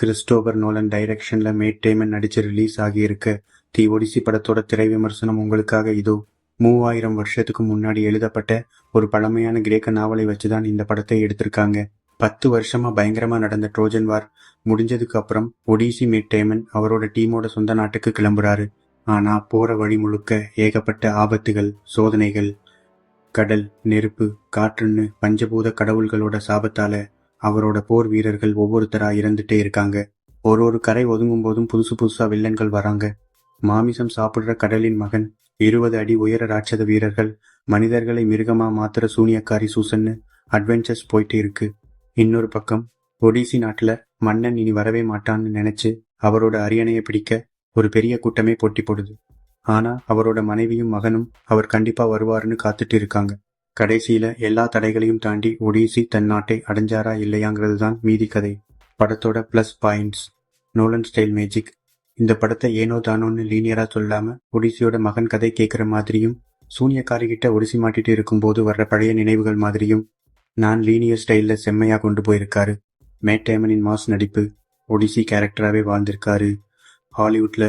Christopher Nolan டைரக்ஷன்ல mat டேமன் நடிச்சு release ஆகியிருக்க தி ஒடிசி படத்தோட திரை விமர்சனம் உங்களுக்காக இதோ. 3000 வருஷத்துக்கு முன்னாடி எழுதப்பட்ட ஒரு பழமையான கிரேக்க நாவலை வச்சுதான் இந்த படத்தை எடுத்திருக்காங்க. 10 வருஷமா பயங்கரமா நடந்த ட்ரோஜன் வார் முடிஞ்சதுக்கு அப்புறம் ஒடிசி மேட் டேமன் அவரோட டீமோட சொந்த நாட்டுக்கு கிளம்புறாரு. ஆனா போற வழி முழுக்க ஏகப்பட்ட ஆபத்துகள், சோதனைகள், கடல், நெருப்பு, காற்றுன்னு பஞ்சபூத கடவுள்களோட சாபத்தால அவரோட போர் வீரர்கள் ஒவ்வொருத்தரா இறந்துட்டே இருக்காங்க. ஒரு கரை ஒதுங்கும் போதும் புதுசு புதுசா வில்லன்கள் வராங்க. மாமிசம் சாப்பிடுற கடலின் மகன், 20 அடி உயர ராட்சத வீரர்கள், மனிதர்களை மிருகமா மாத்துற சூனியக்காரி சூசன்னு அட்வென்ச்சர்ஸ் போயிட்டு இருக்கு. இன்னொரு பக்கம் ஒடிசி நாட்டுல மன்னன் இனி வரவே மாட்டான்னு நினைச்சு அவரோட அரியணையை பிடிக்க ஒரு பெரிய கூட்டமே போட்டி போடுது. ஆனா அவரோட மனைவியும் மகனும் அவர் கண்டிப்பா வருவாருன்னு காத்துட்டு இருக்காங்க. கடைசியில எல்லா தடைகளையும் தாண்டி ஒடிசி தன் நாட்டை அடைஞ்சாரா இல்லையாங்கிறது தான் மீதி கதை. படத்தோட plus points: Nolan style magic. இந்த படத்தை ஏனோ தானோன்னு லீனியரா சொல்லாம ஒடிசியோட மகன் கதை கேட்குற மாதிரியும், சூனியக்காரிகிட்ட ஒடிசி மாட்டிட்டு இருக்கும்போது வர்ற பழைய நினைவுகள் மாதிரியும் நான் லீனியர் ஸ்டைல்ல செம்மையா கொண்டு போயிருக்காரு. மேட் டேமனின் மாஸ் நடிப்பு, ஒடிசி கேரக்டராகவே வாழ்ந்திருக்காரு. ஹாலிவுட்ல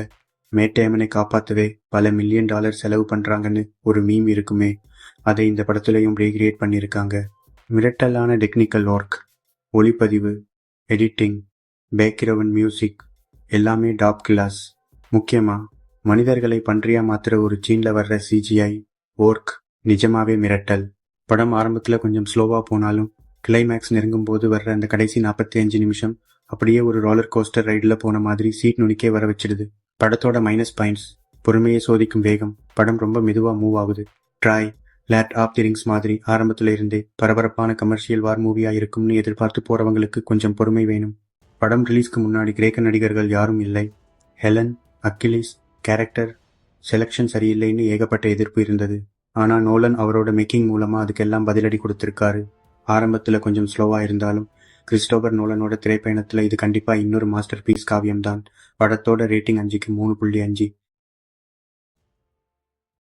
மேட் டேமனை காப்பாற்றவே பல $1 மில்லியன் செலவு பண்றாங்கன்னு ஒரு மீம் இருக்குமே, அதை இந்த படத்துலையும் ரீக்ரியேட் பண்ணியிருக்காங்க. மிரட்டலான டெக்னிக்கல் ஒர்க், ஒளிப்பதிவு, எடிட்டிங், பேக்ரவுண்ட் மியூசிக் எல்லாமே டாப் கிளாஸ். முக்கியமா மனிதர்களை பன்றியா மாத்திர ஒரு சீன்ல வர்ற சிஜிஐ ஒர்க் நிஜமாவே மிரட்டல். படம் ஆரம்பத்துல கொஞ்சம் ஸ்லோவா போனாலும் கிளைமேக்ஸ் நெருங்கும் போது வர்ற அந்த கடைசி 45 நிமிஷம் அப்படியே ஒரு ரோலர் கோஸ்டர் ரைடில் போன மாதிரி சீட் நுனிக்கே வர வச்சிடுது. படத்தோட மைனஸ் பாயிண்ட்ஸ்: பொறுமையை சோதிக்கும் வேகம். படம் ரொம்ப மெதுவா மூவ் ஆகுது. Troy, Lord of the Rings மாதிரி ஆரம்பத்துல இருந்தே பரபரப்பான கமர்ஷியல் வார் மூவியா இருக்கும்னு எதிர்பார்த்து போறவங்களுக்கு கொஞ்சம் பொறுமை வேணும். படம் ரிலீஸ்க்கு முன்னாடி கிரேக்க நடிகர்கள் யாரும் இல்லை. ஹெலன், அக்கிலிஸ் கேரக்டர் செலக்ஷன் சரியில்லைன்னு ஏகப்பட்ட எதிர்ப்பு இருந்தது. ஆனா நோலன் அவரோட மேக்கிங் மூலமா அதுக்கெல்லாம் பதிலடி கொடுத்திருக்காரு. ஆரம்பத்துல கொஞ்சம் ஸ்லோவா இருந்தாலும் கிறிஸ்டோபர் நோலனோட திரைப்பயணத்துல இது கண்டிப்பா இன்னொரு மாஸ்டர் பீஸ் காவியம்தான். படத்தோட ரேட்டிங் 5க்கு 3.5.